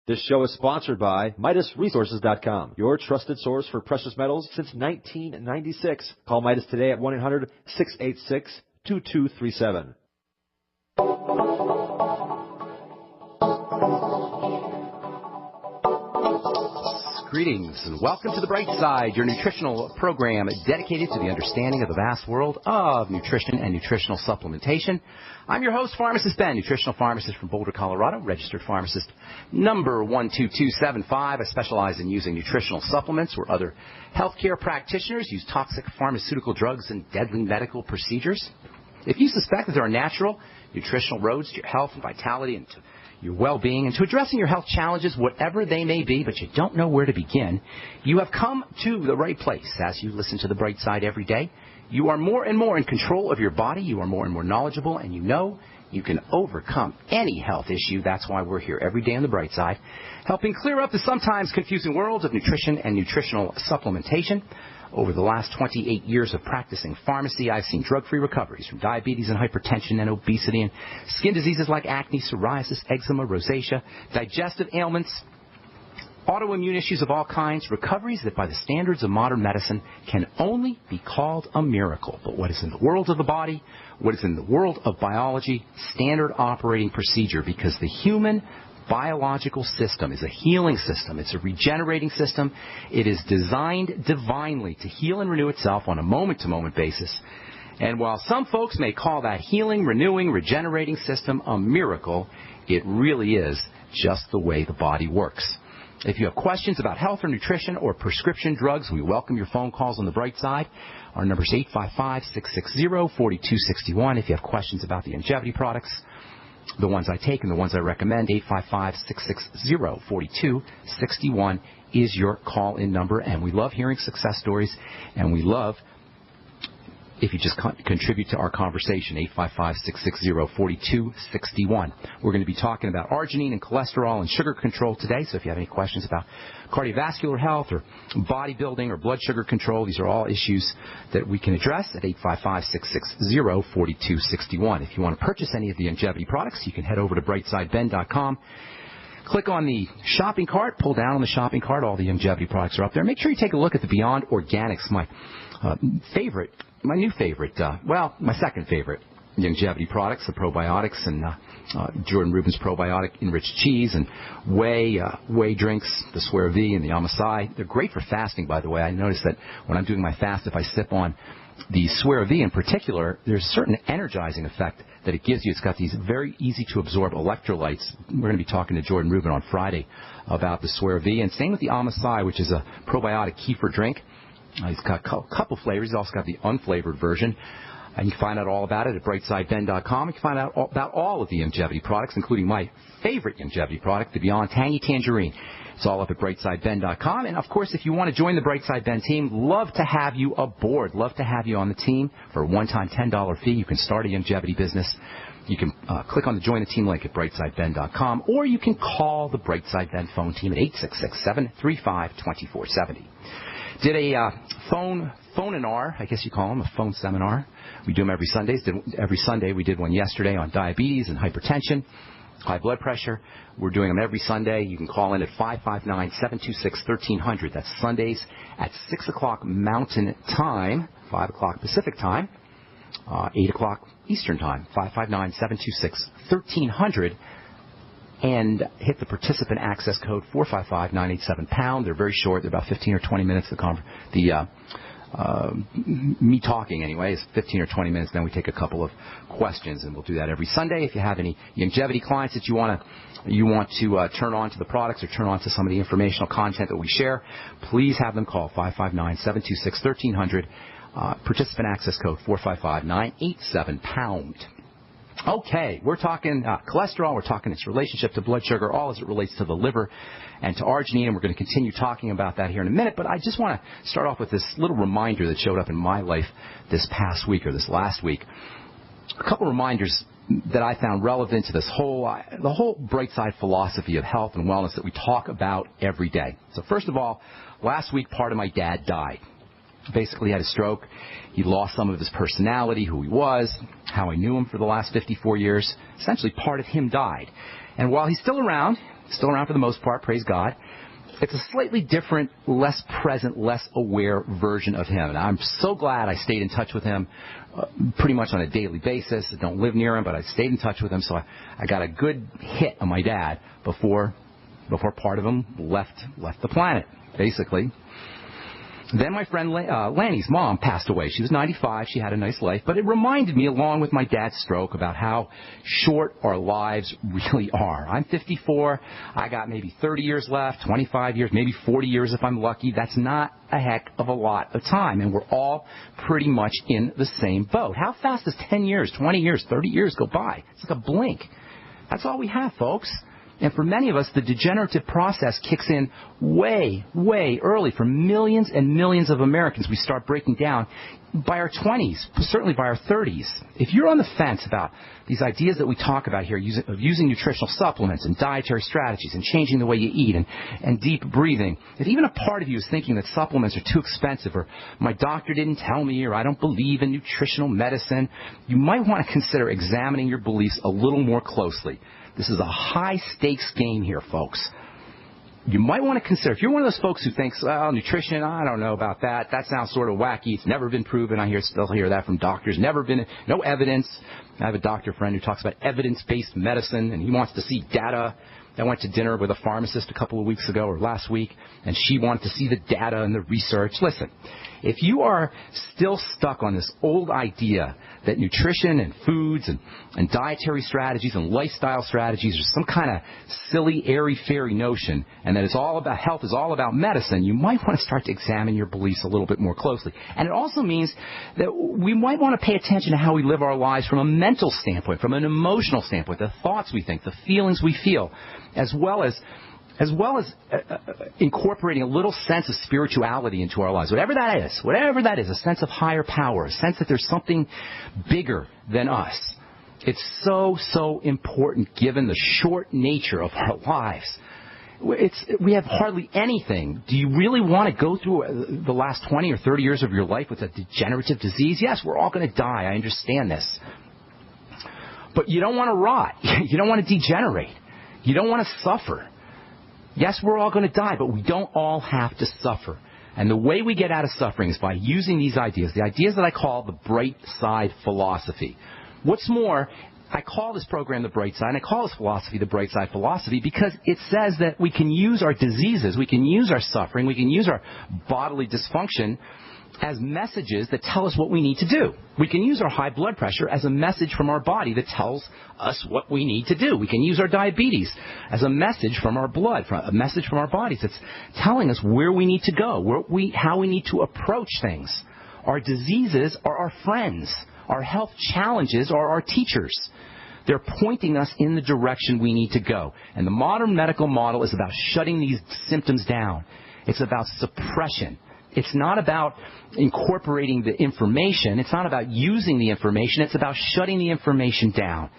This show is sponsored by MidasResources.com, your trusted source for precious metals since 1996. Call Midas today at 1-800-686-2237. Greetings and welcome to The Bright Side, your nutritional program dedicated to the understanding of the vast world of nutrition and nutritional supplementation. I'm your host, Pharmacist Ben, nutritional pharmacist from Boulder, Colorado, registered pharmacist number 12275. I specialize in using nutritional supplements where other healthcare practitioners use toxic pharmaceutical drugs and deadly medical procedures. If you suspect that there are natural nutritional roads to your health and vitality and to your well-being and to addressing your health challenges, whatever they may be, but you don't know where to begin, you have come to the right place. As you listen to The Bright Side every day, you are more and more in control of your body, you are more and more knowledgeable, and you know you can overcome any health issue. That's why we're here every day on The Bright Side, helping clear up the sometimes confusing worlds of nutrition and nutritional supplementation. Over the last 28 years of practicing pharmacy, I've seen drug-free recoveries from diabetes and hypertension and obesity and skin diseases like acne, psoriasis, eczema, rosacea, digestive ailments, autoimmune issues of all kinds, recoveries that by the standards of modern medicine can only be called a miracle. But what is in the world of the body, what is in the world of biology, standard operating procedure, because the human biological system is a healing system. It's a regenerating system. It is designed divinely to heal and renew itself on a moment-to-moment basis. And while some folks may call that healing, renewing, regenerating system a miracle, it really is just the way the body works. If you have questions about health or nutrition or prescription drugs, we welcome your phone calls on The Bright Side. Our number is 855-660-4261. If you have questions about the longevity products, the ones I take and the ones I recommend, 855-660-4261 is your call-in number. And we love hearing success stories, and we love if you just contribute to our conversation, 855-660-4261. We're going to be talking about arginine and cholesterol and sugar control today, so if you have any questions about cardiovascular health or bodybuilding or blood sugar control, these are all issues that we can address at 855-660-4261. If you want to purchase any of the longevity products, you can head over to brightsideben.com. Click on the shopping cart, pull down on the shopping cart, all the longevity products are up there. Make sure you take a look at the Beyond Organics, my new favorite, my second favorite longevity products, the probiotics and Jordan Rubin's probiotic enriched cheese and whey drinks, the Swear V and the Amasai. They're great for fasting, by the way. I noticed that when I'm doing my fast, if I sip on the Swear V in particular, there's a certain energizing effect that it gives you. It's got these very easy to absorb electrolytes. We're going to be talking to Jordan Rubin on Friday about the Swear V. And same with the Amasai, which is a probiotic kefir drink. He's got a couple flavors. He's also got the unflavored version. And you can find out all about it at brightsideben.com. You can find out about all of the longevity products, including my favorite longevity product, the Beyond Tangy Tangerine. It's all up at brightsideben.com. And, of course, if you want to join the Brightside Ben team, love to have you aboard. Love to have you on the team for a one-time $10 fee. You can start a longevity business. You can click on the Join the Team link at brightsideben.com, or you can call the Brightside Ben phone team at 866-735-2470. Did a phone-inar, I guess you call them, a phone seminar. We do them every Sunday. Every Sunday we did one yesterday on diabetes and hypertension, high blood pressure. We're doing them every Sunday. You can call in at 559-726-1300. That's Sundays at 6 o'clock Mountain Time, 5 o'clock Pacific Time, 8 o'clock Eastern Time, 559-726-1300. And hit the participant access code 455-987-POUND. They're very short. They're about 15 or 20 minutes. Me talking, anyway, is 15 or 20 minutes. Then we take a couple of questions, and we'll do that every Sunday. If you have any longevity clients that you want to turn on to the products or turn on to some of the informational content that we share, please have them call 559-726-1300. Participant access code 455-987-POUND. Okay, we're talking cholesterol, we're talking its relationship to blood sugar, all as it relates to the liver and to arginine, and we're going to continue talking about that here in a minute. But I just want to start off with this little reminder that showed up in my life this past week or this last week. A couple reminders that I found relevant to the whole bright side philosophy of health and wellness that we talk about every day. So first of all, last week part of my dad died. Basically had a stroke. He lost some of his personality, who he was, how I knew him for the last 54 years. Essentially, part of him died. And while he's still around, Still around for the most part, praise God. It's a slightly different, less present, less aware version of him. And I'm so glad I stayed in touch with him pretty much on a daily basis. I don't live near him, but I stayed in touch with him, so I got a good hit on my dad before part of him left the planet, basically. Then my friend Lanny's mom passed away. She was 95. She had a nice life. But it reminded me, along with my dad's stroke, about how short our lives really are. I'm 54. I got maybe 30 years left, 25 years, maybe 40 years if I'm lucky. That's not a heck of a lot of time. And we're all pretty much in the same boat. How fast does 10 years, 20 years, 30 years go by? It's like a blink. That's all we have, folks. And for many of us, the degenerative process kicks in way, way early. For millions and millions of Americans, we start breaking down by our 20s, certainly by our 30s. If you're on the fence about these ideas that we talk about here, of using nutritional supplements and dietary strategies and changing the way you eat and deep breathing, if even a part of you is thinking that supplements are too expensive, or my doctor didn't tell me, or I don't believe in nutritional medicine, you might want to consider examining your beliefs a little more closely. This is a high-stakes game here, folks. You might want to consider, if you're one of those folks who thinks, well, nutrition, I don't know about that. That sounds sort of wacky. It's never been proven. I still hear that from doctors. No evidence. I have a doctor friend who talks about evidence-based medicine, and he wants to see data. I went to dinner with a pharmacist a couple of weeks ago or last week, and she wanted to see the data and the research. Listen, if you are still stuck on this old idea that nutrition and foods and dietary strategies and lifestyle strategies are some kind of silly, airy-fairy notion, and that it's all about health is all about medicine, you might want to start to examine your beliefs a little bit more closely. And it also means that we might want to pay attention to how we live our lives from a mental standpoint, from an emotional standpoint, the thoughts we think, the feelings we feel, as well as incorporating a little sense of spirituality into our lives. Whatever that is, a sense of higher power, a sense that there's something bigger than us. It's so important given the short nature of our lives. We have hardly anything. Do you really want to go through the last 20 or 30 years of your life with a degenerative disease? Yes, we're all going to die. I understand this. But you don't want to rot. You don't want to degenerate. You don't want to suffer. Yes, we're all going to die, but we don't all have to suffer. And the way we get out of suffering is by using these ideas, the ideas that I call the bright side philosophy. What's more, I call this program the bright side, and I call this philosophy the bright side philosophy because it says that we can use our diseases, we can use our suffering, we can use our bodily dysfunction as messages that tell us what we need to do. We can use our high blood pressure as a message from our body that tells us what we need to do. We can use our diabetes as a message from our blood, a message from our bodies that's telling us where we need to go, how we need to approach things. Our diseases are our friends. Our health challenges are our teachers. They're pointing us in the direction we need to go. And the modern medical model is about shutting these symptoms down. It's about suppression. It's not about incorporating the information. It's not about using the information. It's about shutting the information down.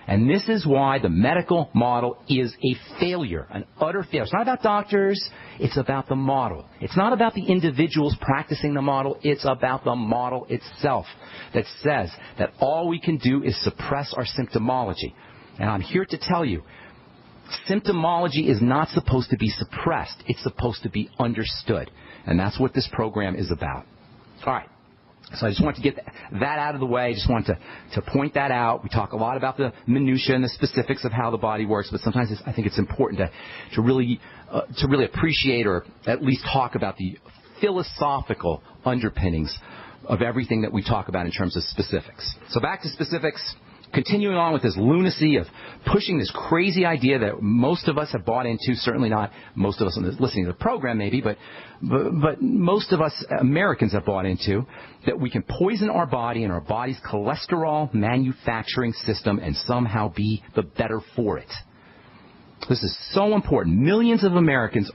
And this is why the medical model is a failure, an utter failure. It's not about doctors. It's about the model. It's not about the individuals practicing the model. It's about the model itself that says that all we can do is suppress our symptomology. And I'm here to tell you, symptomology is not supposed to be suppressed. It's supposed to be understood. And that's what this program is about. All right. So I just want to get that out of the way. I just want to point that out. We talk a lot about the minutiae and the specifics of how the body works, but sometimes I think it's important to really appreciate or at least talk about the philosophical underpinnings of everything that we talk about in terms of specifics. So back to specifics. Continuing on with this lunacy of pushing this crazy idea that most of us have bought into, certainly not most of us listening to the program maybe, but most of us Americans have bought into, that we can poison our body and our body's cholesterol manufacturing system and somehow be the better for it. This is so important. Millions of Americans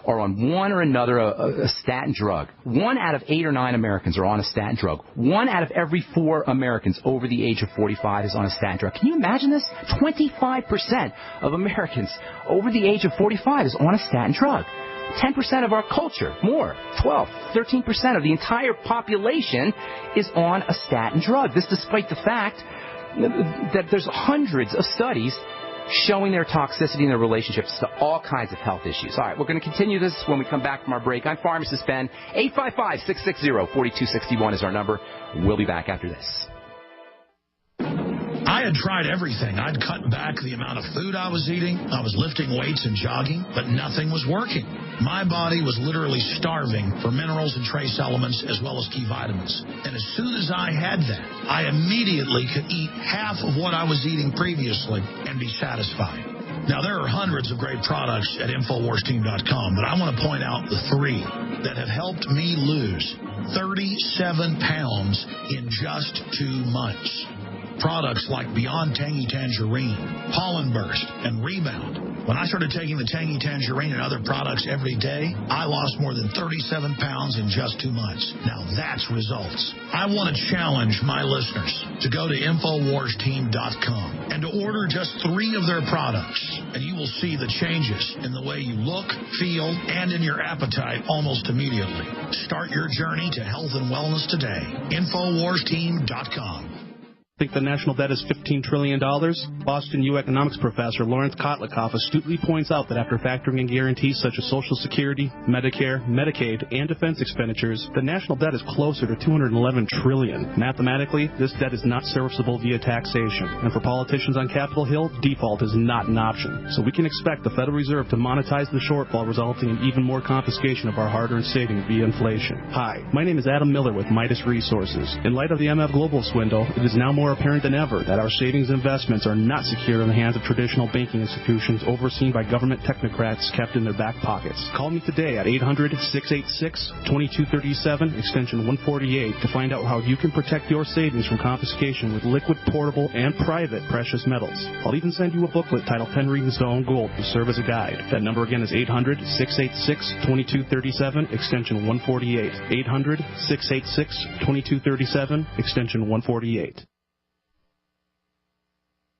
are on one or another a statin drug. 1 out of 8 or 9 Americans are on a statin drug. 1 out of every 4 Americans over the age of 45 is on a statin drug. Can you imagine this? 25% of Americans over the age of 45 is on a statin drug. 10% of our culture, more, 12, 13% of the entire population is on a statin drug. This despite the fact that there's hundreds of studies showing their toxicity in their relationships to all kinds of health issues. All right, we're going to continue this when we come back from our break. I'm Pharmacist Ben. 855-660-4261 is our number. We'll be back after this. I had tried everything. I'd cut back the amount of food I was eating. I was lifting weights and jogging, but nothing was working. My body was literally starving for minerals and trace elements as well as key vitamins. And as soon as I had that, I immediately could eat half of what I was eating previously and be satisfied. Now, there are hundreds of great products at InfoWarsTeam.com, but I want to point out the three that have helped me lose 37 pounds in just 2 months. Products like Beyond Tangy Tangerine, Pollen Burst, and Rebound. When I started taking the Tangy Tangerine and other products every day, I lost more than 37 pounds in just 2 months. Now that's results. I want to challenge my listeners to go to InfoWarsTeam.com and to order just 3 of their products, and you will see the changes in the way you look, feel, and in your appetite almost immediately. Start your journey to health and wellness today. InfoWarsTeam.com. Think the national debt is $15 trillion? Boston U economics professor Lawrence Kotlikoff astutely points out that after factoring in guarantees such as Social Security, Medicare, Medicaid, and defense expenditures, the national debt is closer to $211 trillion. Mathematically, this debt is not serviceable via taxation. And for politicians on Capitol Hill, default is not an option. So we can expect the Federal Reserve to monetize the shortfall, resulting in even more confiscation of our hard-earned savings via inflation. Hi, my name is Adam Miller with Midas Resources. In light of the MF Global swindle, it is now more apparent than ever that our savings investments are not secure in the hands of traditional banking institutions overseen by government technocrats kept in their back pockets. Call me today at 800-686-2237, extension 148, to find out how you can protect your savings from confiscation with liquid, portable, and private precious metals. I'll even send you a booklet titled 10 Reasons to Own Gold to serve as a guide. That number again is 800-686-2237, extension 148. 800-686-2237, extension 148.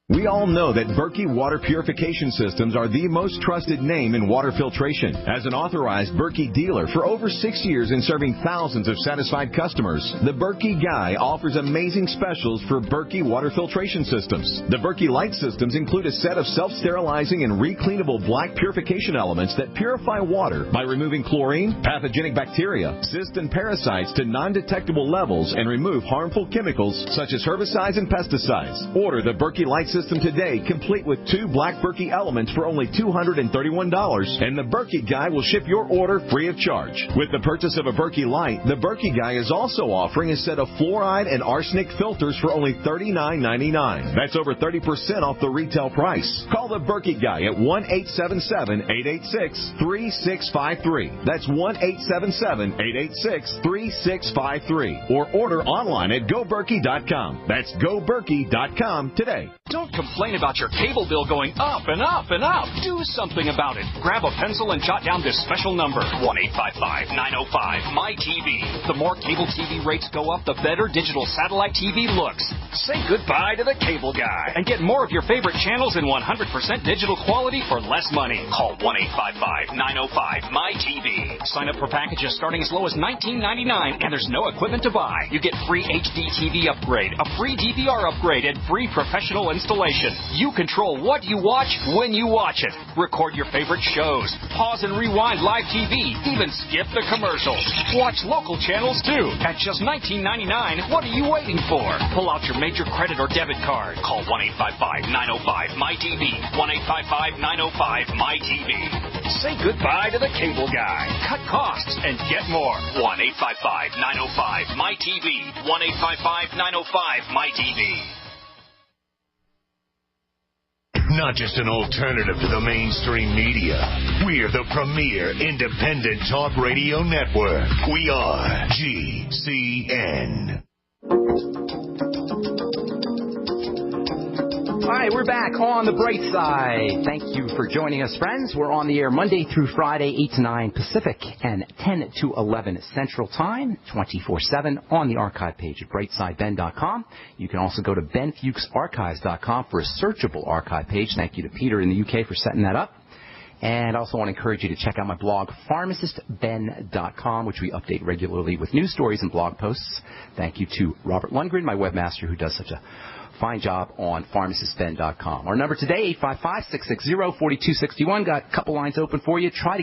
We all know that Berkey Water Purification Systems are the most trusted name in water filtration. As an authorized Berkey dealer for over 6 years and serving thousands of satisfied customers, the Berkey Guy offers amazing specials for Berkey Water Filtration Systems. The Berkey Light Systems include a set of self-sterilizing and recleanable black purification elements that purify water by removing chlorine, pathogenic bacteria, cysts, and parasites to non-detectable levels and remove harmful chemicals such as herbicides and pesticides. Order the Berkey Light System today, complete with 2 black Berkey elements for only $231, and the Berkey Guy will ship your order free of charge. With the purchase of a Berkey Light, the Berkey Guy is also offering a set of fluoride and arsenic filters for only $39.99. That's over 30% off the retail price. Call the Berkey Guy at 1-877-886-3653. That's 1-877-886-3653. Or order online at GoBerkey.com. That's GoBerkey.com today. Don't complain about your cable bill going up and up and up. Do something about it. Grab a pencil and jot down this special number, 1-855-905-MY-TV. The more cable TV rates go up, the better digital satellite TV looks. Say goodbye to the cable guy and get more of your favorite channels in 100% digital quality for less money. Call 1-855-905-MY-TV. Sign up for packages starting as low as $19.99, and there's no equipment to buy. You get free HD TV upgrade, a free DVR upgrade, and free professional installation. You control what you watch when you watch it. Record your favorite shows. Pause and rewind live TV. Even skip the commercials. Watch local channels too. At just $19.99, what are you waiting for? Pull out your major credit or debit card. Call 1-855-905-MY-TV. 1-855-905-MY-TV. Say goodbye to the cable guy. Cut costs and get more. 1-855-905-MY-TV. 1-855-905-MY-TV. Not just an alternative to the mainstream media. We're the premier independent talk radio network. We are GCN. All right, we're back on the bright side. Thank you for joining us, friends. We're on the air Monday through Friday, 8 to 9 Pacific and 10 to 11 Central Time, 24/7 on the archive page at brightsideben.com. You can also go to benfuchsarchives.com for a searchable archive page. Thank you to Peter in the UK for setting that up. And I also want to encourage you to check out my blog, pharmacistben.com, which we update regularly with news stories and blog posts. Thank you to Robert Lundgren, my webmaster, who does such a Find job on pharmacistben.com. Our number today, 855-660-4261. Got a couple lines open for you. Try to